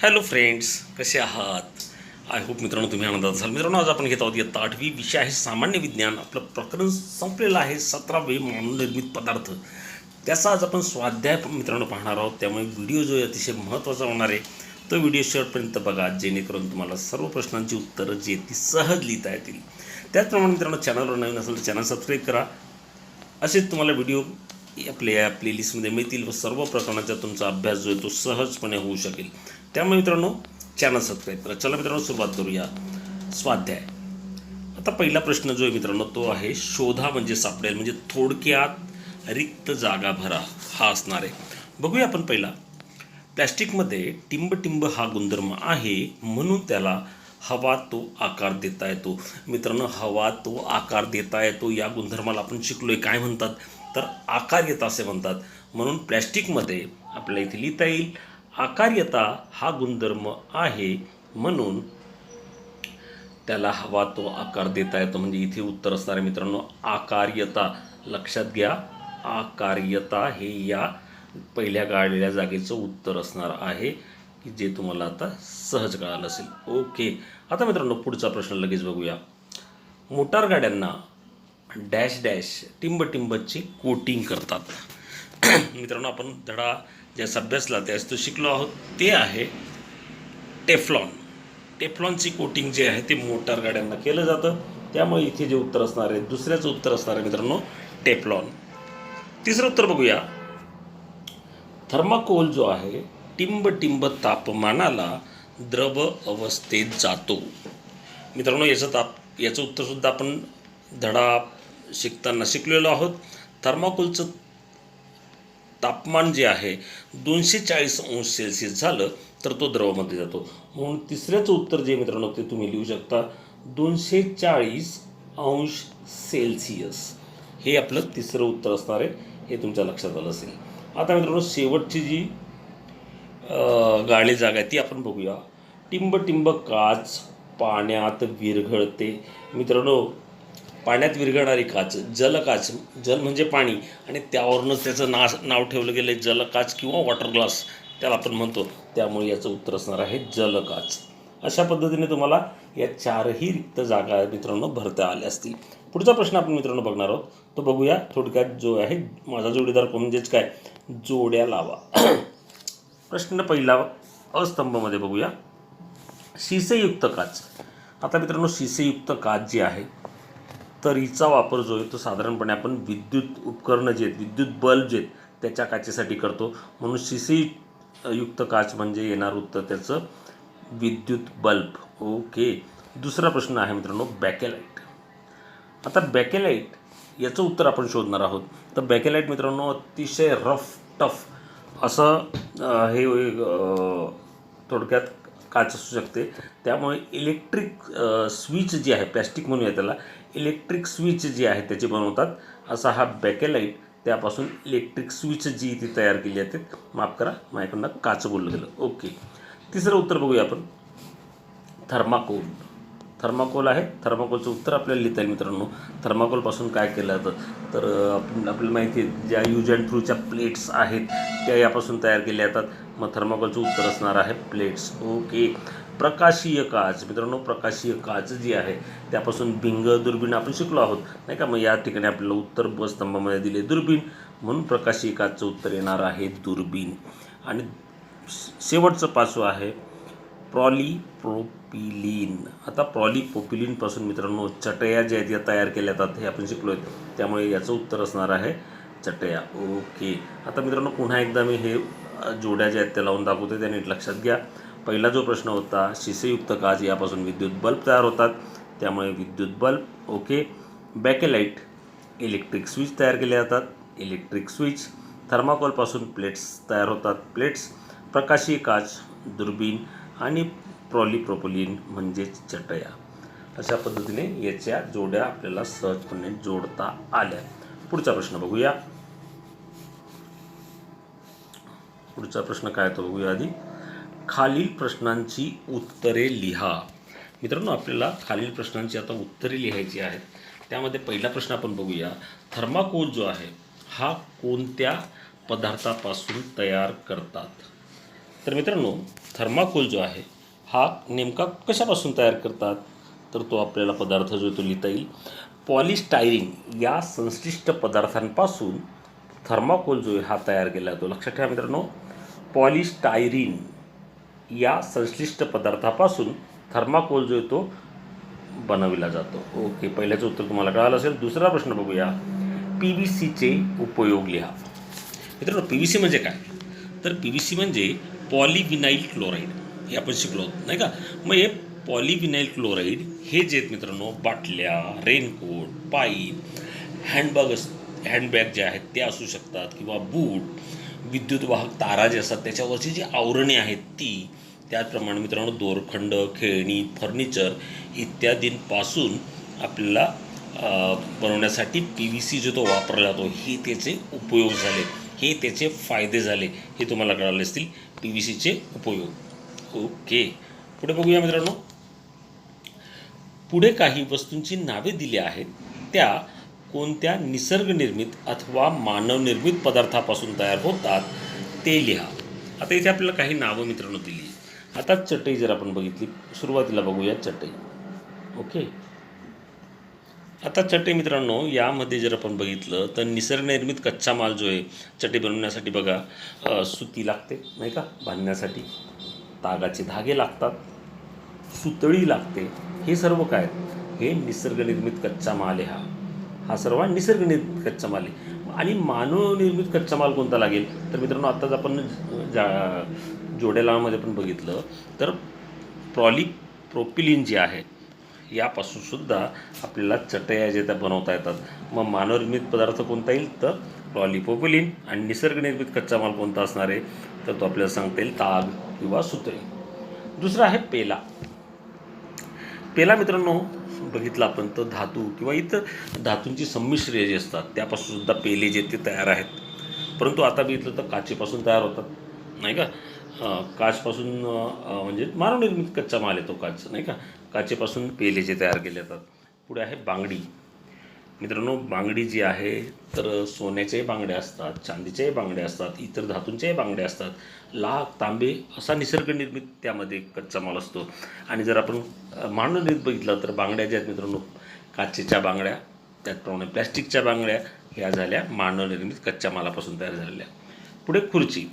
Hello friends, कसे आहात? I hope मित्रांनो तुम्ही आनंदात असाल. मित्रांनो, आज आपण घेत आहोत इयत्ता 8वी, विषय आहे सामान्य विज्ञान. आपलं प्रकरण संपलेलं आहे 17वे मानवनिर्मित पदार्थ. त्याचा आज आपण स्वाध्याय मित्रांनो पाहणार आहोत. त्यामुळे व्हिडिओ जो आहे अतिशय महत्त्वाचा होणार आहे. तो व्हिडिओ शेवटपर्यंत बघा, जेणेकरून तुम्हाला सर्व प्रश्नांची उत्तरं जी आहेत ती सहज लिहिता येतील. त्याचप्रमाणे मित्रांनो, चॅनलवर नवीन असेल तर चॅनल सबस्क्राईब करा. असेच तुम्हाला व्हिडिओ आपल्या प्लेलिस्टमध्ये मिळतील व सर्व प्रकरणाचा तुमचा अभ्यास जो आहे तो सहजपणे होऊ शकेल. त्यामुळे मित्रांनो, चॅनल सबस्क्राईब करा. चला मित्रांनो, सुरुवात करूया. स्वाध्याय. आता पहिला प्रश्न जो आहे मित्रांनो तो आहे शोधा म्हणजे सापडेल, म्हणजे थोडक्यात रिक्त जागा भरा हा असणार आहे. बघूया आपण पहिला. प्लॅस्टिकमध्ये टिंब हा गुणधर्म आहे, म्हणून त्याला हवा तो आकार देता येतो. मित्रांनो, हवा तो आकार देता येतो या गुणधर्माला आपण शिकलोय. काय म्हणतात तर आकार्यता असे म्हणतात. म्हणून प्लॅस्टिकमध्ये आपल्याला इथे लिहिता येईल आकार्यता हा गुणधर्म आहे, म्हणून त्याला हवा तो आकार देता येतो. म्हणजे इथे उत्तर असणार आहे मित्रांनो आकार्यता. लक्षात घ्या, आकार्यता हे या पहिल्या गाळलेल्या जागेचं उत्तर असणार आहे, की जे तुम्हाला आता सहज कळालं असेल. ओके. आता मित्रांनो, पुढचा प्रश्न लगेच बघूया. मोटार गाड्यांना डॅश डॅश टिंबची कोटिंग करतात. मित्रांनो, आपण धडा ज्यास अभ्यासला त्यास तो शिकलो आहोत, ते आहे टेफ्लॉन. टेफ्लॉनची कोटिंग जे आहे ते मोटार गाड्यांना केलं जातं. त्यामुळे इथे जे उत्तर असणार आहे दुसऱ्याचं उत्तर असणार आहे मित्रांनो टेफ्लॉन. तिसरं उत्तर बघूया. थर्माकोल जो आहे टिंब तापमानाला द्रव अवस्थेत जातो. मित्रांनो, याचं उत्तरसुद्धा आपण धडा शिकताना शिकलेलो आहोत. थर्माकोलचं तापमान जे आहे 240 अंश सेल्सिअस झालं तर तो द्रवामध्ये जातो. म्हणून तिसऱ्याचं उत्तर जे मित्रांनो ते तुम्ही लिहू शकता 240 अंश सेल्सिअस. हे आपलं तिसरं उत्तर असणार आहे. हे तुमच्या लक्षात आलं असेल. आता मित्रांनो, शेवटची जी गाळी जागा आहे ती आपण बघूया. टिंब काच पाण्यात विरघळते. मित्रांनो, पाण्यात विरघळणारी काच जलकाच, जल म्हणजे पाणी आणि त्यावरूनच त्याचं नाव ठेवलं गेलं आहे जलकाच किंवा वॉटर ग्लास त्याला आपण म्हणतो. त्यामुळे याचं उत्तर असणार आहे जलकाच. अशा पद्धतीने तुम्हाला या चारही रिक्त जागा मित्रांनो भरता आल्या असतील. पुढचा प्रश्न आपण मित्रांनो बघणार आहोत, तो बघूया. थोडक्यात जो आहे माझा जोडीदार कोण, म्हणजेच काय जोड्या लावा. प्रश्न पहिला अस्तंभमध्ये बघूया. शिसेयुक्त काच. आता मित्रांनो, शिसेयुक्त काच जी आहे तर हिचा वापर जो आहे तो साधारणपणे आपण विद्युत उपकरणं जे आहेत, विद्युत बल्ब जे आहेत त्याच्या काचेसाठी करतो. म्हणून शिसेयुक्त काच म्हणजे येणार उत्तर त्याचं विद्युत बल्ब. ओके. दुसरा प्रश्न आहे मित्रांनो बॅकेलाईट. आता बॅकेलाईट याचं उत्तर आपण शोधणार आहोत. तर बॅकेलाईट मित्रांनो अतिशय रफ टफ असं हे थोडक्यात काच असू शकते. त्यामुळे इलेक्ट्रिक स्विच जी आहे, प्लॅस्टिक म्हणूया त्याला, इलेक्ट्रिक स्विच जी आहे त्याची बनवतात. असा हा बॅकेलाईट, त्यापासून इलेक्ट्रिक स्विच जी ती तयार केली जाते. माफ करा, माझ्याकडनं काच बोललं गेलं. ओके. तिसरं उत्तर बघूया आपण. थर्माकोल. थर्माकोल आहे. थर्माकोलचं उत्तर आपल्याला लिहिता येईल मित्रांनो. थर्माकोलपासून काय केलं जातं तर आपल्याला माहिती आहे ज्या यूज अँड थ्रूच्या प्लेट्स आहेत त्या यापासून तयार केल्या जातात. मग थर्माकोलचं उत्तर असणार आहे प्लेट्स. ओके. प्रकाशीय काच. मित्रांनो, प्रकाशीय काच जी आहे त्यापासून भिंग, दुर्बीण आपण शिकलो आहोत नाही का. मग या ठिकाणी आपल्याला उत्तर ब स्तंभामध्ये दिले दुर्बीण, म्हणून प्रकाशीय काचचं उत्तर येणार आहे दुर्बीण. आणि शेवटचं पाचवं आहे पॉलीप्रोपिलीन. आता पॉलीप्रोपिलीनपासून मित्रांनो चटया ज्या आहेत या तयार केल्या जातात, हे आपण शिकलो आहे. त्यामुळे याचं उत्तर असणार आहे चटया. ओके. आता मित्रांनो, पुन्हा एकदा मी हे जोड्या ज्या आहेत त्या लावून दाखवते, त्या नीट लक्षात घ्या. पहिला जो प्रश्न होता शिसेयुक्त काच, यापासून विद्युत बल्ब तयार होतात, त्यामुळे विद्युत बल्ब. ओके. बॅकेलाईट, इलेक्ट्रिक स्विच तयार केले जातात, इलेक्ट्रिक स्विच. थर्माकोलपासून प्लेट्स तयार होतात, प्लेट्स. प्रकाशीय काच, दुर्बीण. आणि पॉलीप्रोपिलीन म्हणजेच चटया. अशा पद्धतीने याच्या जोड्या आपल्याला सहजपणे जोडता आल्या. पुढचा प्रश्न बघूया. पुढचा प्रश्न काय तो बघूया आधी. खालील प्रश्नांची उत्तरे लिहा. मित्रांनो, आपल्याला खालील प्रश्नांची आता उत्तरे लिहायची आहेत. त्यामध्ये पहिला प्रश्न आपण बघूया. थर्माकोल जो आहे हा कोणत्या पदार्थापासून तयार करतात. तर मित्रांनो, थर्माकोल जो आहे हा नेमका कशापासून तयार करतात, तर तो आपल्याला पदार्थ जो तो लिहिता येईल. पॉलिस्टायरीन या संश्लिष्ट पदार्थांपासून थर्माकोल जो आहे हा तयार केला जातो. लक्षात ठेवा मित्रांनो, पॉलिस्टायरीन या संश्लिष्ट पदार्थापासून थर्माकोल जो आहे तो बनविला जातो. ओके, पहिल्याचं उत्तर तुम्हाला कळालं असेल. दुसरा प्रश्न बघूया. PVCचे उपयोग लिहा. मित्रांनो, PVC म्हणजे काय, तर PVC म्हणजे पॉलिव्हिनाइल क्लोराईड. हे आपण शिकलो नाही का. मग हे पॉलिव्हिनाइल क्लोराईड हे जे आहेत मित्रांनो, बाटल्या, रेनकोट, पाईप, हँडबॅग जे आहेत ते असू शकतात, किंवा बूट, विद्युतवाहक तारा जे असतात त्याच्यावरची जी आवरणे आहेत ती, त्याचप्रमाणे मित्रांनो दोरखंड, खेळणी, फर्निचर इत्यादींपासून आपल्याला बनवण्यासाठी PVC जो तो वापरला जातो, हे त्याचे उपयोग झाले, हे त्याचे फायदे झाले, हे तुम्हाला कळाले असतील PVCचे उपयोग. ओके, पुढे बघूया मित्रांनो. पुढे काही वस्तूंची नावे दिली आहेत, त्या कोणत्या निसर्गनिर्मित अथवा मानवनिर्मित पदार्थापासून तयार होतात ते लिहा. आता इथे आपल्याला काही नावं मित्रांनो दिली. आता चटई जर आपण बघितली, सुरुवातीला बघूया चटई. ओके, आता चटई मित्रांनो, यामध्ये जर आपण बघितलं तर निसर्गनिर्मित कच्चा माल जो आहे चटई बनवण्यासाठी बघा, सुती लागते नाही का बांधण्यासाठी, तागाचे धागे लागतात, सुतळी लागते. हे सर्व काय, हे निसर्गनिर्मित कच्चा माल आहे. हा सर्व निसर्गनिर्मित कच्चा माल आहे. आणि मानवनिर्मित कच्चा माल कोणता लागेल, तर मित्रांनो आत्ताच आपण जोड्यालामध्ये पण बघितलं तर प्रोपिलिन जे आहे यापासून सुद्धा आपल्याला चटया जे त्या बनवता येतात. मग मानवनिर्मित पदार्थ कोणता येईल, तर पॉलिप्रोपिलिन. आणि निसर्गनिर्मित कच्चा माल कोणता असणार आहे, तर तो आपल्याला सांगता येईल ताग किंवा सुतळी. दुसरा आहे पेला. पेला मित्रांनो बघितलं आपण तर धातू किंवा इतर धातूंची संमिश्र जे असतात त्यापासून सुद्धा पेले जे ते तयार आहेत. परंतु आता बघितलं तर काचेपासून तयार होतात नाही का. काचपासून म्हणजे मानवनिर्मित कच्चा माल आहे तो काच नाही का. काचेपासून पेले जे तयार केले जातात. पुढे आहे बांगडी. मित्रांनो, बांगडी जी आहे तर सोन्याच्याही बांगड्या असतात, चांदीच्याही बांगड्या असतात, इतर धातूंच्याही बांगड्या असतात. लाख, तांबे असा निसर्गनिर्मित त्यामध्ये कच्चा माल असतो. आणि जर आपण मानवनिर्मित बघितलं तर बांगड्या ज्या आहेत मित्रांनो, काचेच्या बांगड्या, त्याचप्रमाणे प्लॅस्टिकच्या बांगड्या, ह्या झाल्या मानवनिर्मित कच्च्या मालापासून तयार झालेल्या. पुढे खुर्ची.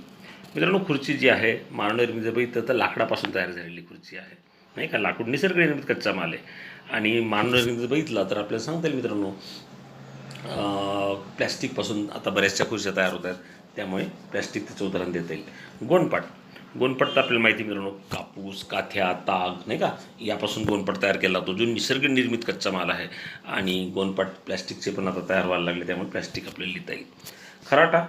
मित्रांनो, खुर्ची जी आहे मानवनिर्मित जर बघितलं तर लाकडापासून तयार झालेली खुर्ची आहे नाही का. लाकूड निसर्गनिर्मित कच्चा माल आहे. आणि मानवनिर्मित बघितला तर आपल्याला सांगता येईल मित्रांनो, प्लॅस्टिकपासून आता बऱ्याचशा खुर्च्या तयार होत आहेत, त्यामुळे प्लॅस्टिक त्याचं उदाहरण देता येईल. गोणपाट. गोणपाट तर आपल्याला माहिती मित्रांनो, कापूस, काथ्या, ताग नाही का, यापासून गोणपाट तयार केला जातो, जो निसर्गनिर्मित कच्चा माल आहे. आणि गोणपाट प्लॅस्टिकचे पण आता तयार व्हायला लागले, त्यामुळे प्लॅस्टिक आपल्याला लिहिता येईल. खराटा.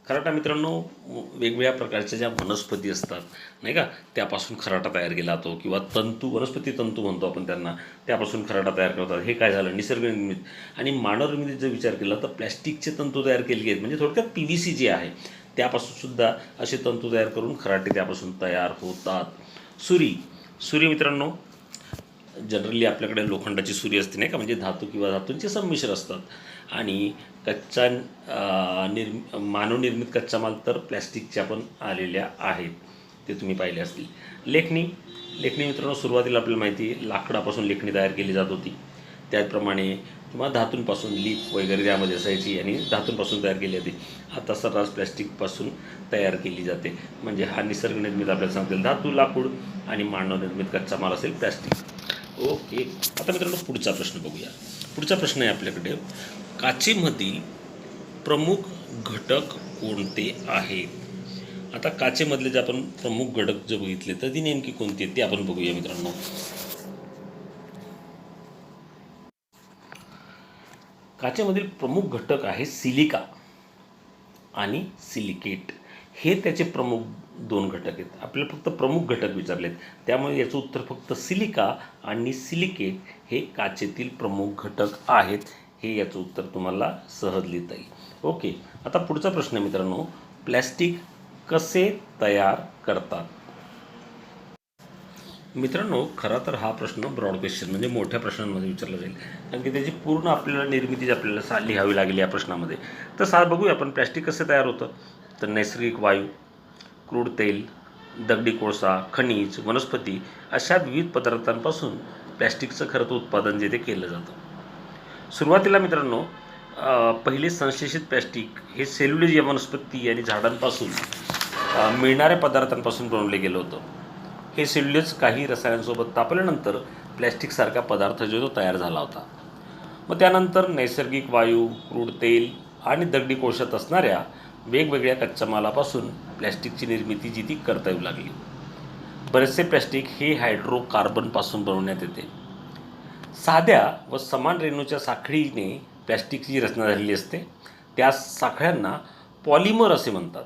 खराटा मित्रांनो, वेगवेगळ्या प्रकारच्या ज्या वनस्पती असतात नाही का, त्यापासून खराटा तयार केला जातो, किंवा तंतू, वनस्पती तंतू म्हणतो आपण त्यांना, त्यापासून खराटा तयार करतात. हे काय झालं, निसर्गनिर्मित. आणि मानवनिर्मित जर विचार केला तर प्लॅस्टिकचे तंतू तयार केले आहेत, म्हणजे थोडक्यात PVC जे आहे त्यापासून सुद्धा असे तंतू तयार करून खराटे त्यापासून तयार होतात. सुरी. सुरी मित्रांनो, जनरली आपल्याकडे लोखंडाची सुरी असते नाही का, म्हणजे धातू किंवा धातूंचे संमिश्र असतात. आणि मानवनिर्मित कच्चा माल तर प्लॅस्टिकच्या पण आलेल्या आहेत, ते तुम्ही पाहिले असतील. लेखणी. लेखणी मित्रांनो, सुरुवातीला आपल्याला माहिती आहे लाकडापासून लेखणी तयार केली जात होती, त्याचप्रमाणे किंवा धातूंपासून लीफ वगैरे त्यामध्ये असायची आणि धातूंपासून तयार केली जाते. आता सर्रास प्लॅस्टिकपासून तयार केली जाते. म्हणजे हा निसर्गनिर्मित आपल्याला सांगतील धातू, लाकूड, आणि मानवनिर्मित कच्चा माल असेल प्लॅस्टिक. ओके, आता मित्रांनो पुढचा प्रश्न बघूया. पुढचा प्रश्न आहे आपल्याकडे, काचेमधील प्रमुख घटक कोणते आहेत. आता काचेमधले जे आपण प्रमुख घटक जे बघितले तर ती नेमकी कोणती आहेत ते आपण बघूया मित्रांनो. काचेमधील प्रमुख घटक आहे सिलिका आणि सिलिकेट. हे त्याचे प्रमुख दोन घटक आहेत. आपल्याला फक्त प्रमुख घटक विचारलेत, त्यामुळे याचं उत्तर फक्त सिलिका आणि सिलिकेट हे काचेतील प्रमुख घटक आहेत. हे याचं उत्तर तुम्हाला सहज लिहिता येईल. ओके, आता पुढचा प्रश्न मित्रांनो, प्लॅस्टिक कसे तयार करतात. मित्रांनो, खरं तर हा प्रश्न ब्रॉड क्वेश्चन म्हणजे मोठ्या प्रश्नांमध्ये विचारला जाईल, कारण की त्याची पूर्ण आपल्याला निर्मिती आपल्याला लिहावी लागेल या प्रश्नामध्ये. तर बघूया आपण प्लॅस्टिक कसं तयार होतं. तर नैसर्गिक वायू, क्रूड तेल, दगडी कोळसा, खनिज, वनस्पती अशा विविध पदार्थांपासून प्लॅस्टिकचं खरं तर उत्पादन जे ते केलं जातं. सुरुवातीला मित्रांनो पहिले संश्लेषित प्लॅस्टिक हे सेल्युलोज या वनस्पती आणि झाडांपासून मिळणाऱ्या पदार्थांपासून बनवले गेलं होतं. हे सेल्युलोज काही रसायनांसोबत तापल्यानंतर प्लॅस्टिकसारखा पदार्थ जो तो तयार झाला होता. मग त्यानंतर नैसर्गिक वायू, क्रूड तेल आणि दगडी कोळशात असणाऱ्या वेगवेगळ्या कच्च्या मालापासून प्लॅस्टिकची निर्मिती जी ती करता येऊ लागली. बरेचसे प्लॅस्टिक हे हायड्रोकार्बनपासून बनवण्यात येते. साध्या व समान रेणूच्या साखळीने प्लॅस्टिकची रचना झालेली असते. त्या साखळ्यांना पॉलिमर असे म्हणतात.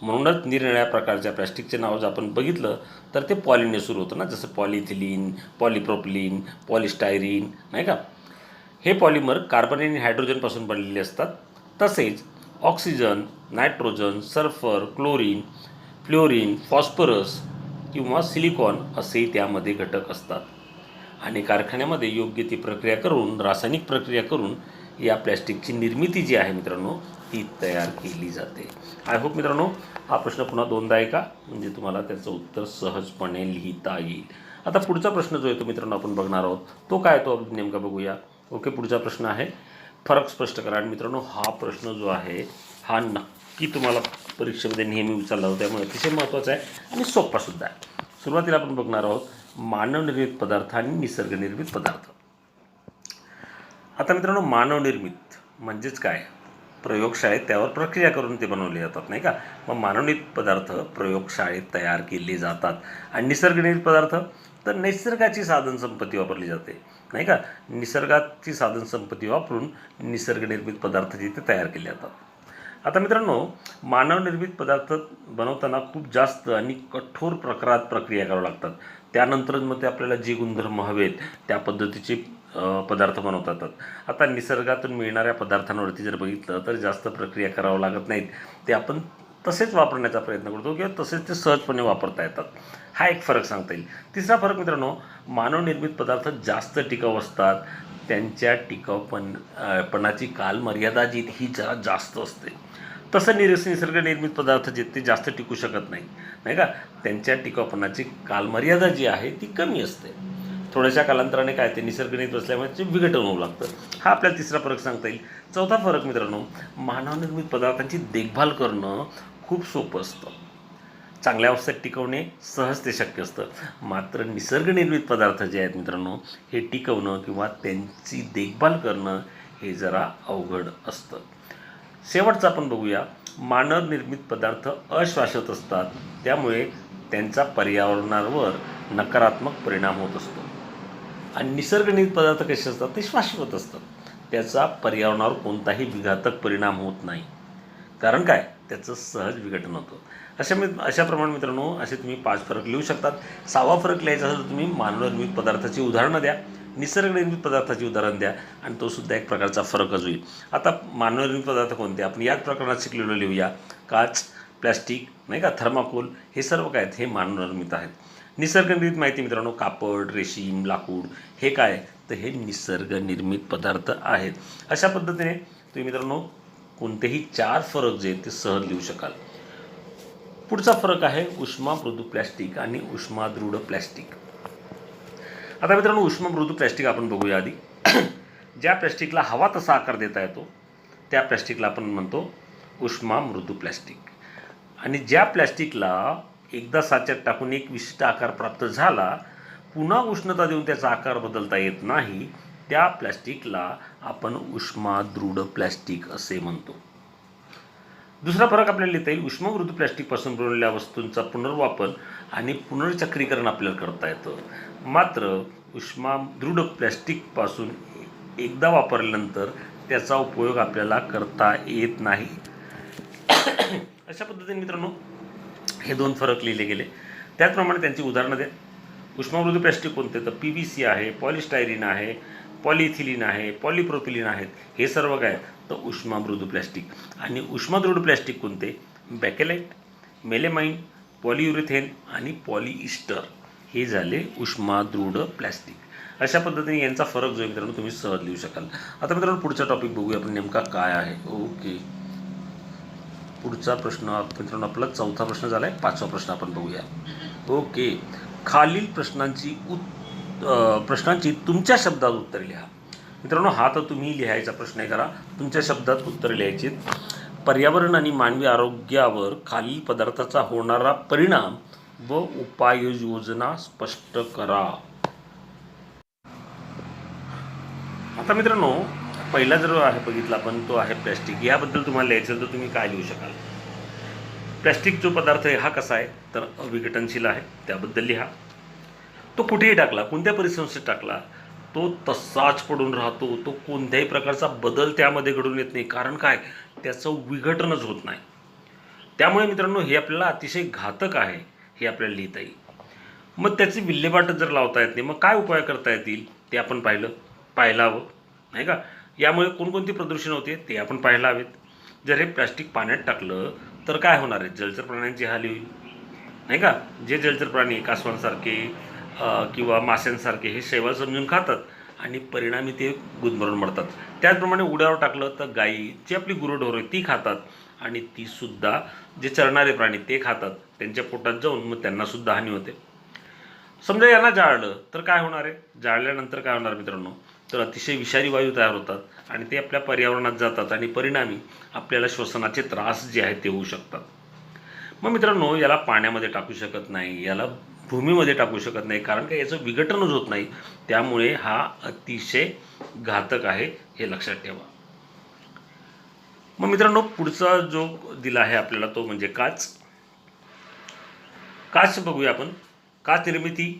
म्हणूनच निरनिराळ्या प्रकारच्या प्लॅस्टिकचे नाव जर आपण बघितलं तर ते पॉलीने सुरू होतं ना, जसं पॉलिथिलीन, पॉलिप्रोपिलीन, पॉलिस्टायरीन, नाही का. हे पॉलिमर कार्बन आणि हायड्रोजनपासून बनलेले असतात. तसेच oxygen, nitrogen, sulphur, chlorine, fluorine, phosphorus किंवा सिलिकॉन असेही त्यामध्ये घटक असतात. आणि कारखान्यामध्ये योग्य ती प्रक्रिया करून, रासायनिक प्रक्रिया करून या प्लॅस्टिकची निर्मिती जी आहे मित्रांनो ती तयार केली जाते. आय होप मित्रांनो हा प्रश्न पुन्हा दोनदा ऐका, म्हणजे तुम्हाला त्याचं उत्तर सहजपणे लिहिता येईल. आता पुढचा प्रश्न जो आहे तो मित्रांनो आपण बघणार आहोत. तो काय तो आपण नेमका बघूया. ओके, पुढचा प्रश्न आहे फरक स्पष्ट करा. आणि मित्रांनो हा प्रश्न जो आहे हा नक्की तुम्हाला परीक्षेमध्ये नेहमी विचारला होता, त्यामुळे अतिशय महत्त्वाचा आहे आणि सोपासुद्धा आहे. सुरुवातीला आपण बघणार आहोत मानवनिर्मित पदार्थ आणि निसर्गनिर्मित पदार्थ. आता मित्रांनो मानवनिर्मित म्हणजेच काय, प्रयोगशाळेत त्यावर प्रक्रिया करून ते बनवले जातात, नाही का. मग मानवनिर्मित पदार्थ प्रयोगशाळेत तयार केले जातात. आणि निसर्गनिर्मित पदार्थ तर नैसर्गाची साधनसंपत्ती वापरली जाते, नाही का. निसर्गाची साधनसंपत्ती वापरून निसर्गनिर्मित पदार्थ जे ते तयार केले जातात. आता मित्रांनो मानवनिर्मित पदार्थ बनवताना खूप जास्त आणि कठोर प्रकारात प्रक्रिया कराव्या लागतात. त्यानंतरच मग ते आपल्याला जे गुणधर्म हवेत त्या पद्धतीचे पदार्थ बनवता येतात. आता निसर्गातून मिळणाऱ्या पदार्थांवरती जर बघितलं तर जास्त प्रक्रिया करावं लागत नाहीत. ते आपण तसेच वापरण्याचा प्रयत्न करतो किंवा तसेच ते सहजपणे वापरता येतात. हा एक फरक सांगता येईल. तिसरा फरक मित्रांनो मानवनिर्मित पदार्थ जास्त टिकाऊ असतात. त्यांच्या टिकाऊपणाची कालमर्यादा जी ही जरा जास्त असते. तसं निसर्गनिर्मित पदार्थ जे ते जास्त टिकू शकत नाही, नाही का. त्यांच्या टिकाऊपणाची कालमर्यादा जी आहे ती कमी असते. थोड्याशा कालांतराने काय ते निसर्गनिर्मित असल्यामुळे ते विघटन होऊ लागतं. हा आपल्याला तिसरा फरक सांगता येईल. चौथा फरक मित्रांनो मानवनिर्मित पदार्थांची देखभाल करणं खूप सोपं असतं. चांगल्या अवस्थेत टिकवणे सहज ते शक्य असतं. मात्र निसर्गनिर्मित पदार्थ जे आहेत मित्रांनो हे टिकवणं किंवा त्यांची देखभाल करणं हे जरा अवघड असतं. शेवटचं आपण बघूया. मानवनिर्मित पदार्थ अशाश्वत असतात, त्यामुळे त्यांचा पर्यावरणावर नकारात्मक परिणाम होत असतो. आणि निसर्गनिर्मित पदार्थ कसे असतात ते शाश्वत असतात. त्याचा पर्यावरणावर कोणताही विघातक परिणाम होत नाही. कारण काय, त्याचं सहज विघटन होतं. अशाप्रमाणे मित्रांनो असे तुम्ही 5 फरक लिहू शकतात. 6वा फरक लिहायचा असेल तर तुम्ही मानवनिर्मित पदार्थाची उदाहरणं द्या, निसर्गनिर्मित पदार्थाची उदाहरण द्या, आणि तो सुद्धा एक प्रकारचा फरकच होईल. आता मानवनिर्मित पदार्थ कोणते आपण याच प्रकरणात शिकलेलो लिहूया. काच, प्लॅस्टिक, नाही का, थर्माकोल हे सर्व काय आहेत हे मानवनिर्मित आहेत. निसर्गनिर्मित माहिती मित्रांनो कापड, रेशीम, लाकूड हे काय तर हे निसर्गनिर्मित पदार्थ आहेत. अशा पद्धतीने तुम्ही मित्रांनो कोणतेही 4 फरक जे आहेत ते सहज लिहू शकाल. पुढचा फरक आहे उष्मा मृदू प्लॅस्टिक आणि उष्मा दृढ प्लॅस्टिक. आता मित्रांनो उष्मा मृदू प्लॅस्टिक आपण बघूया आधी. ज्या प्लॅस्टिकला हवा तसा आकार देता येतो त्या प्लॅस्टिकला आपण म्हणतो उष्मा मृदू प्लॅस्टिक. आणि ज्या प्लॅस्टिकला एकदा साच्यात टाकून एक विशिष्ट आकार प्राप्त झाला, पुन्हा उष्णता देऊन त्याचा आकार बदलता येत नाही, त्या प्लॅस्टिकला आपण उष्मा दृढ प्लॅस्टिक असे म्हणतो. दुसरा फरक आपल्याला लिहिता येईल. उष्मा मृदू प्लॅस्टिकपासून बनवलेल्या वस्तूंचा पुनर्वापर आणि पुनर्चक्रीकरण आपल्याला करता येतं. मात्र उष्मा दृढ प्लॅस्टिकपासून एकदा वापरल्यानंतर त्याचा उपयोग आपल्याला करता येत नाही. अशा पद्धतीने मित्रांनो हे 2 फरक लिहिले गेले. त्याचप्रमाणे त्यांची उदाहरणं द्या. उष्मामृदू प्लॅस्टिक कोणते तर PVC आहे, पॉलिस्टायरीन आहे, पॉलिथिलीन आहे, पॉलिप्रोपिलीन आहेत. हे सर्व काय तर उष्मामृदू प्लॅस्टिक. आणि उष्मादृढ प्लॅस्टिक कोणते बॅकेलाइट, मेलेमाइन, पॉलियुरेथेन आणि पॉलिइस्टर हे झाले उष्मादृढ प्लॅस्टिक. अशा पद्धतीने यांचा फरक जो मित्रांनो तुम्ही सहज लिहू शकाल. आता मित्रांनो पुढचा टॉपिक बघूया आपण नेमका काय आहे. ओके, पुढचा प्रश्न मित्रांनो आपला चौथा प्रश्न झाला आहे. पाचवा प्रश्न आपण बघूया. ओके. खालील प्रश्नांची तुमच्या शब्दात उत्तरे लिहा. मित्रांनो हा तर तुम्ही लिहायचा प्रश्न आहे. करा तुमच्या शब्दात उत्तरे लिहायची. पर्यावरण आणि मानवी आरोग्यावर खालील पदार्थाचा होणारा परिणाम व उपाययोजना स्पष्ट करा. आता मित्रांनो पहिला जर आहे बघितला आपण तो आहे प्लॅस्टिक. याबद्दल तुम्हाला लिहायचं तर तुम्ही काय लिहू शकाल. प्लॅस्टिक जो पदार्थ आहे हा कसा आहे तर अविघटनशील आहे, त्याबद्दल लिहा. तो कुठेही टाकला, कोणत्या परिसंस्थेत टाकला, तो तसाच पडून राहतो. तो कोणत्याही प्रकारचा बदल त्यामध्ये घडून येत नाही. कारण काय, त्याचं विघटनच होत नाही. त्यामुळे मित्रांनो हे आपल्याला अतिशय घातक आहे हे आपल्याला लिहिता येईल. मग त्याची विल्हेवाट जर लावता येत नाही, मग काय उपाय करता येतील ते आपण पाहायला हवं नाही का. यामुळे कोणकोणती प्रदूषण होते ते आपण पाहायला हवेत. जर हे प्लॅस्टिक पाण्यात टाकलं तर काय होणार आहे, जलचर प्राण्यांची हानी होईल नाही का. जे जलचर प्राणी कासवांसारखे किंवा माशांसारखे हे शैवाल समजून खातात आणि परिणामी ते गुदमरून मरतात. त्याचप्रमाणे उड्यावर टाकलं तर गायी जी आपली गुरंढोरं आहे ती खातात आणि तीसुद्धा जे चरणारे प्राणी ते खातात. त्यांच्या पोटात जाऊन मग त्यांनासुद्धा हानी होते. समजा यांना जाळलं तर काय होणार आहे, जाळल्यानंतर काय होणार मित्रांनो तर अतिशय विषारी वायू तयार होतात आणि ते आपल्या पर्यावरणात जातात आणि परिणामी आपल्याला श्वसनाचे त्रास जे आहेत ते होऊ शकतात. मग मित्रांनो याला पाण्यामध्ये टाकू शकत नाही, याला भूमीमध्ये टाकू शकत नाही, कारण का याचं विघटनच होत नाही. त्यामुळे हा अतिशय घातक आहे हे लक्षात ठेवा. मग मित्रांनो पुढचा जो दिला आहे आपल्याला तो म्हणजे काच. काच बघूया आपण. काच निर्मिती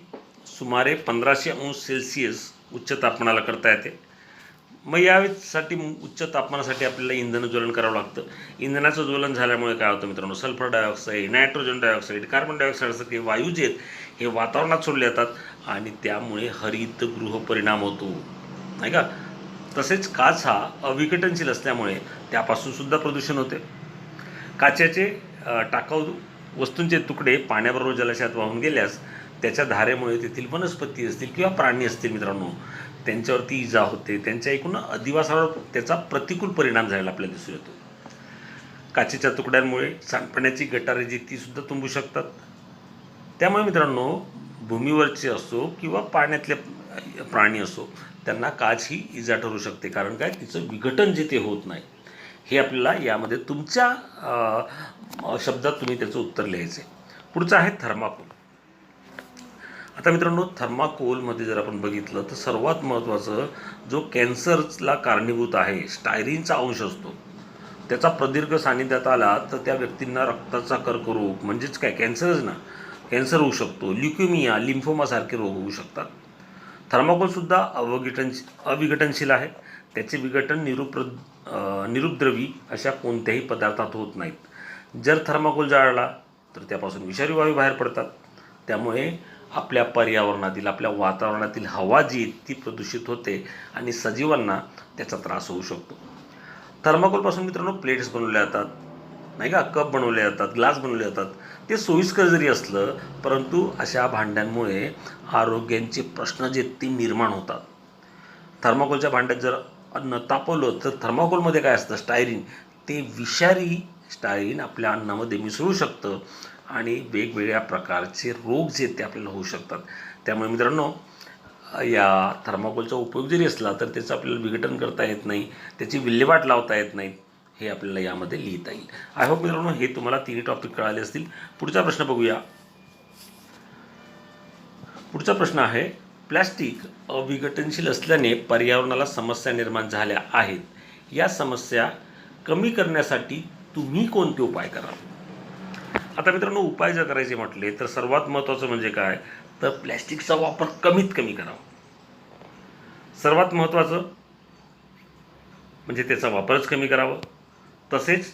सुमारे 1500 अंश सेल्सिअस उच्च तापमानाला करता येते. मग यासाठी उच्च तापमानासाठी आपल्याला इंधन ज्वलन करावं लागतं. इंधनाचं ज्वलन झाल्यामुळे काय होतं मित्रांनो, sulphur dioxide, nitrogen dioxide, carbon डायऑक्साईडसारखे वायू जे आहेत हे वातावरणात सोडले जातात आणि त्यामुळे हरितगृह परिणाम होतो नाही का. तसेच काच हा अविघटनशील असल्यामुळे त्यापासून सुद्धा प्रदूषण होते. काचेचे टाकाऊ वस्तूंचे तुकडे पाण्याबरोबर जलाशयात वाहून गेल्यास त्याच्या धारेमुळे तेथील वनस्पती असतील किंवा प्राणी असतील मित्रांनो त्यांच्यावरती इजा होते. त्यांच्या एकूण अधिवासावर त्याचा प्रतिकूल परिणाम झालेला आपल्याला दिसून येतो. काचेच्या तुकड्यांमुळे सांडपाण्याची गटारे जी तीसुद्धा तुंबू शकतात. त्यामुळे मित्रांनो भूमीवरचे असो किंवा पाण्यातले प्राणी असो त्यांना काच ही इजा ठरू शकते. कारण काय, तिचं विघटन जे ते होत नाही. हे आपल्याला यामध्ये तुमच्या शब्दात तुम्ही त्याचं उत्तर लिहायचं आहे. पुढचं आहे थर्माकोल. आता मित्रांनो थर्माकोलमध्ये जर आपण बघितलं तर सर्वात महत्त्वाचं जो कॅन्सरला कारणीभूत आहे स्टायरीनचा अंश असतो. त्याचा प्रदीर्घ सानिध्यात आला तर त्या व्यक्तींना रक्ताचा कर्करोग म्हणजेच काय कॅन्सरच ना, कॅन्सर होऊ शकतो. ल्युकेमिया, लिम्फोमासारखे रोग होऊ शकतात. थर्माकोलसुद्धा अविघटनशील आहे. त्याचे विघटन निरुपद्रवी अशा कोणत्याही पदार्थात होत नाहीत. जर थर्माकोल जाळला तर त्यापासून विषारी वायू बाहेर पडतात. त्यामुळे आपल्या पर्यावरणातील आपल्या वातावरणातील हवा जी ती प्रदूषित होते आणि सजीवांना त्याचा त्रास होऊ शकतो. थर्माकोलपासून मित्रांनो प्लेट्स बनवल्या जातात नाही का, कप बनवले जातात, ग्लास बनवले जातात. ते सोयीस्कर जरी असलं परंतु अशा भांड्यांमुळे आरोग्यांचे प्रश्न जे ते निर्माण होतात. थर्माकोलच्या भांड्यात जर अन्न तापवलं तर थर्माकोलमध्ये काय असतं स्टायरीन, ते विषारी स्टायरीन आपल्या अन्नामध्ये मिसळू शकतं आणि वेगवेगळ्या प्रकारचे रोग जे ते आपल्याला होऊ शकतात. त्यामुळे मित्रांनो या थर्माकोलचा उपयोग जरी असला तर त्याचं आपल्याला विघटन करता येत नाही, त्याची विल्हेवाट लावता येत नाही. हे आपल्याला यामध्ये लिहिता येईल. आय होप मित्रांनो हे तुम्हाला तिन्ही टॉपिक कळाले असतील. पुढचा प्रश्न बघूया. पुढचा प्रश्न आहे प्लॅस्टिक अविघटनशील असल्याने पर्यावरणाला समस्या निर्माण झाल्या आहेत. या समस्या कमी करण्यासाठी तुम्ही कोणते उपाय कराल. आता मित्रांनो उपाय जर करायचे म्हटले तर सर्वात महत्त्वाचं म्हणजे काय तर प्लॅस्टिकचा वापर कमीत कमी करावा. सर्वात महत्त्वाचं म्हणजे त्याचा वापरच कमी करावा. तसेच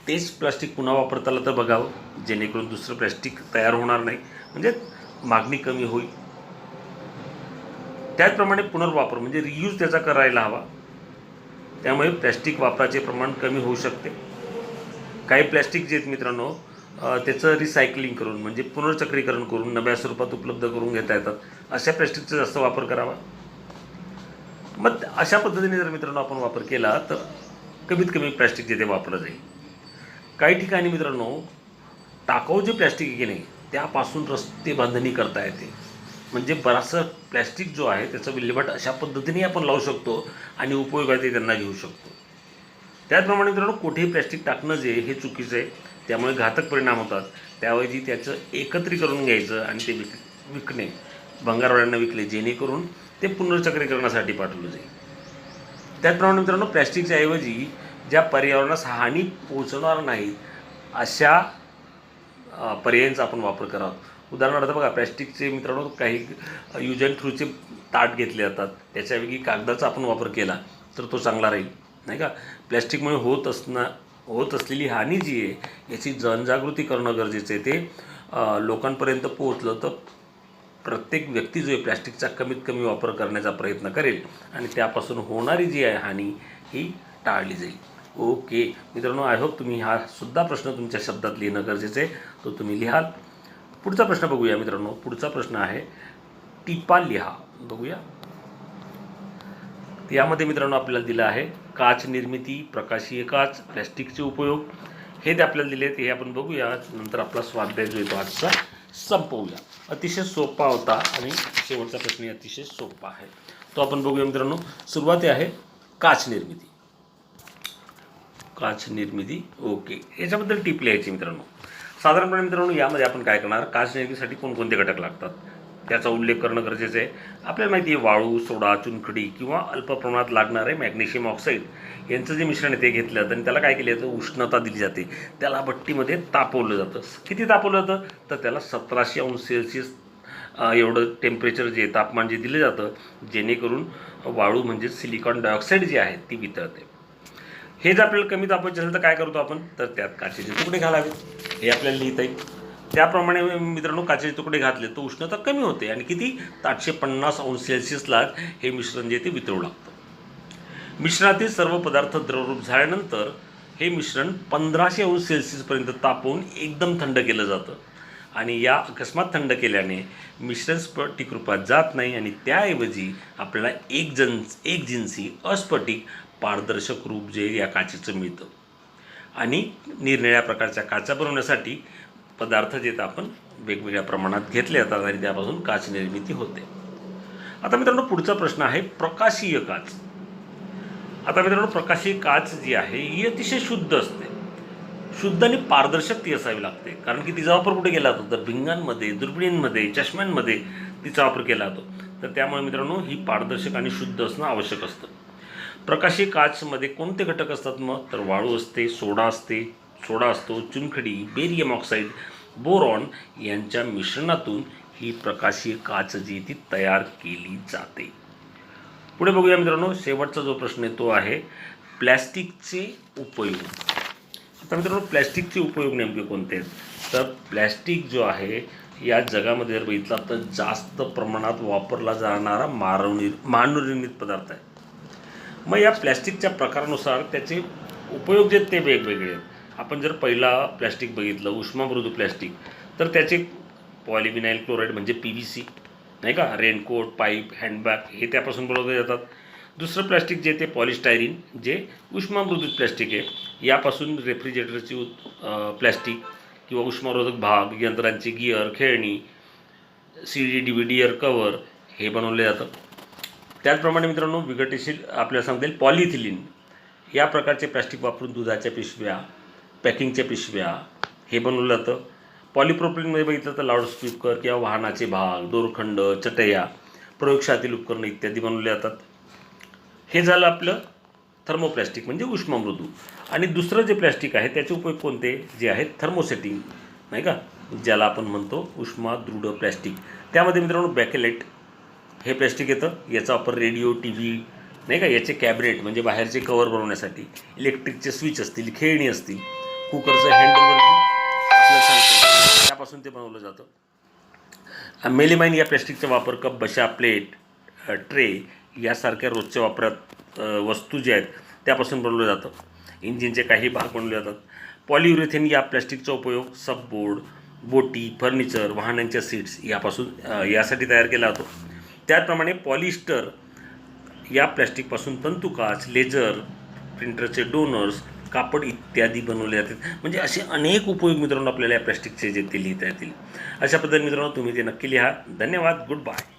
तेच प्लास्टिक पुन्हा वापरता आलं तर बघावं जेणेकरून दुसरं प्लॅस्टिक तयार होणार नाही, म्हणजे मागणी कमी होईल. त्याचप्रमाणे पुनर्वापर म्हणजे रियूज त्याचा करायला हवा. त्यामुळे प्लॅस्टिक वापराचे प्रमाण कमी होऊ शकते. काही प्लॅस्टिक जे आहेत मित्रांनो त्याचं रिसायकलिंग करून म्हणजे पुनर्चक्रीकरण करून नव्या स्वरूपात उपलब्ध करून घेता येतात. अशा प्लॅस्टिकचा जास्त वापर करावा. मग अशा पद्धतीने जर मित्रांनो आपण वापर केला तर कमीत कमी प्लॅस्टिक जे ते वापरलं जाईल. काही ठिकाणी मित्रांनो टाकाऊ जे प्लॅस्टिक आहे की नाही त्यापासून रस्ते बांधणी करता येते. म्हणजे बराचसा प्लॅस्टिक जो आहे त्याचं विल्हेवाट अशा पद्धतीने आपण लावू शकतो आणि उपयोगात त्यांना घेऊ शकतो. त्याचप्रमाणे मित्रांनो कुठेही प्लॅस्टिक टाकणं जे हे चुकीचं आहे, त्यामुळे घातक परिणाम होतात. त्याऐवजी त्याचं एकत्रीकरण घ्यायचं आणि ते विकणे, भंगारवाल्यांना विकले, जेणेकरून ते पुनर्चक्रीकरणासाठी पाठवलं जाईल. त्याचप्रमाणे मित्रांनो प्लॅस्टिकच्या ऐवजी ज्या पर्यावरणास हानी पोहोचवणार नाहीत अशा पर्यायांचा आपण वापर करावा. उदाहरणार्थ बघा प्लॅस्टिकचे मित्रांनो काही यूज अँड थ्रूचे ताट घेतले जातात, त्याच्याऐवजी कागदाचा आपण वापर केला तर तो चांगला राहील, नाही का. प्लॅस्टिकमुळे होत असलेली हानी जी आहे याची जनजागृती करणं गरजेचं आहे. ते लोकांपर्यंत पोहोचलं तर प्रत्येक व्यक्ती जो आहे प्लॅस्टिकचा कमीत कमी वापर करण्याचा प्रयत्न करेल आणि त्यापासून होणारी जी आहे हानी ही टाळली जाईल. ओके मित्रांनो, आय होप तुम्ही हा सुद्धा प्रश्न तुमच्या शब्दात लिहिणं गरजेचं आहे, तो तुम्ही लिहाल. पुढचा प्रश्न बघूया मित्रांनो. पुढचा प्रश्न आहे टिपा लिहा. बघूया यामध्ये मित्रांनो आपल्याला दिलं आहे काच निर्मिती, प्रकाशीय काच, प्लॅस्टिकचे उपयोग, हे ते आपल्याला दिले आहेत. हे आपण बघूया, नंतर आपला स्वाध्याय जो आहे तो आजचा संपवूया. अतिशय सोपा होता आणि शेवटचा प्रश्न अतिशय सोपा आहे, तो आपण बघूया मित्रांनो. सुरुवात आहे काच निर्मिती. काच निर्मिती, ओके, याच्याबद्दल टिप लिहायची मित्रांनो. साधारणपणे मित्रांनो यामध्ये आपण काय करणार, काच निर्मितीसाठी कोणकोणते घटक लागतात त्याचा उल्लेख करणं गरजेचं आहे. आपल्याला माहिती आहे वाळू, सोडा, चुनखडी किंवा अल्प प्रमाणात लागणारे मॅग्नेशियम ऑक्साईड यांचं जे मिश्रण आहे ते घेतलं जातं आणि त्याला काय केलं जातं, उष्णता दिली जाते. त्याला भट्टीमध्ये तापवलं जातं. किती तापवलं जातं तर त्याला 1700 अंश सेल्सिअस एवढं टेम्परेचर जे तापमान जे दिलं जातं, जेणेकरून वाळू म्हणजे सिलिकॉन डायऑक्साईड जी आहे ती वितळते. हे जर आपल्याला कमी तापवायचे असेल तर काय करतो आपण, तर त्यात काचेचे तुकडे घालावे, हे आपल्याला लिहिता येईल. त्याप्रमाणे मित्रांनो काचेचे तुकडे घातले तर उष्णता कमी होते आणि किती, 850 अंश सेल्सिअसला हे मिश्रण जे ते वितळू लागतं. मिश्रणातील सर्व पदार्थ द्रवरूप झाल्यानंतर हे मिश्रण 1500 अंश सेल्सिअसपर्यंत तापवून एकदम थंड केलं जातं आणि या अकस्मात थंड केल्याने मिश्रण स्फटिक रूपात जात नाही आणि त्याऐवजी आपल्याला एक जिन्सी अस्फटिक पारदर्शक रूप जे या काचेचं मिळतं. आणि निरनिराळ्या प्रकारच्या काचा बनवण्यासाठी पदार्थ जे आपण वेगवेगळ्या प्रमाणात घेतले जातात आणि त्यापासून काच निर्मिती होते. आता मित्रांनो पुढचा प्रश्न आहे प्रकाशीय काच. आता मित्रांनो प्रकाशीय काच जी आहे ही अतिशय शुद्ध असते. शुद्ध आणि पारदर्शक ती असावी लागते, कारण की तिचा वापर कुठे केला जातो तर भिंगांमध्ये, दुर्बिणींमध्ये, चष्म्यांमध्ये तिचा वापर केला जातो. तर त्यामुळे मित्रांनो ही पारदर्शक आणि शुद्ध असणं आवश्यक असतं. प्रकाशीय काचमध्ये कोणते घटक असतात मग, तर वाळू असते, सोडा असतो, चुनखडी, बेरियम ऑक्साईड, बोरॉन यांच्या मिश्रणातून ही प्रकाशीय काच जी ती तयार केली जाते. पुढे बघूया मित्रांनो, शेवटचा जो प्रश्न आहे तो आहे प्लॅस्टिकचे उपयोग. आता मित्रांनो प्लॅस्टिकचे उपयोग नेमके कोणते आहेत, तर प्लॅस्टिक जो आहे या जगामध्ये जर बघितला तर जास्त प्रमाणात वापरला जाणारा मानवनिर्मित पदार्थ आहे. मग या प्लॅस्टिकच्या प्रकारानुसार त्याचे उपयोग जे आहेत ते वेगवेगळे आहेत. आपण जर पहिला प्लॅस्टिक बघितलं उष्णमृदू प्लॅस्टिक, तर त्याचे पॉलिव्हिनाइल क्लोराईड म्हणजे PVC, नाही का, रेनकोट, पाईप, हँडबॅग हे त्यापासून बनवले जातात. दुसरं प्लॅस्टिक जे ते पॉलिस्टायरीन जे उष्णमृदू प्लॅस्टिक आहे, यापासून रेफ्रिजरेटरची प्लॅस्टिक किंवा उष्णरोधक भाग, यंत्रांचे गिअर, खेळणी, CD DVD कवर हे बनवले जातं. त्याचप्रमाणे मित्रांनो विघटनशील आपल्याला सांगता येईल पॉलिथिलीन या प्रकारचे प्लॅस्टिक वापरून दुधाच्या पिशव्या, पॅकिंगच्या पिशव्या हे बनवलं जातं. पॉलिप्रोपिलीनमध्ये बघितलं तर लाऊडस्पीकर किंवा वाहनाचे भाग, दोरखंड, चटया, प्रयोगशाळेतील उपकरणं इत्यादी बनवले जातात. हे झालं आपलं थर्मोप्लॅस्टिक म्हणजे उष्णमृदू. आणि दुसरं जे प्लॅस्टिक आहे त्याचे उपयोग कोणते, जे आहेत थर्मोसेटिंग, नाही का, ज्याला आपण म्हणतो उष्मादृढ प्लॅस्टिक. त्यामध्ये मित्रांनो बॅकेलेट हे प्लॅस्टिक येतं. याचा वापर रेडिओ, TV, नाही का, याचे कॅबिनेट म्हणजे बाहेरचे कवर बनवण्यासाठी, इलेक्ट्रिकचे स्विच असतील, खेळणी असतील, कुकरचं हँडलवरती आपल्याला सांगतो त्यापासून ते बनवलं जातं. मेलेमाइन या प्लॅस्टिकचा वापर कप, बशा, प्लेट, ट्रे यासारख्या रोजच्या वापरात वस्तू ज्या आहेत त्यापासून बनवलं जातं. इंजिनचे काही भाग बनवले जातात. पॉलियुरेथेन या प्लॅस्टिकचा उपयोग सबबोर्ड, बोटी, फर्निचर, वाहनांच्या सीट्स यासाठी तयार केला जातो. त्याचप्रमाणे पॉलिस्टर या प्लॅस्टिकपासून तंतुकाच, लेझर प्रिंटरचे डोनर्स कापड इत्यादी बनवले जातात. म्हणजे असे अनेक उपयोग मित्रांनो आपल्याला या प्लॅस्टिकचे जे ते लिहिता येतील. अशा पद्धतीने मित्रांनो तुम्ही ते नक्की लिहा. धन्यवाद. Good bye.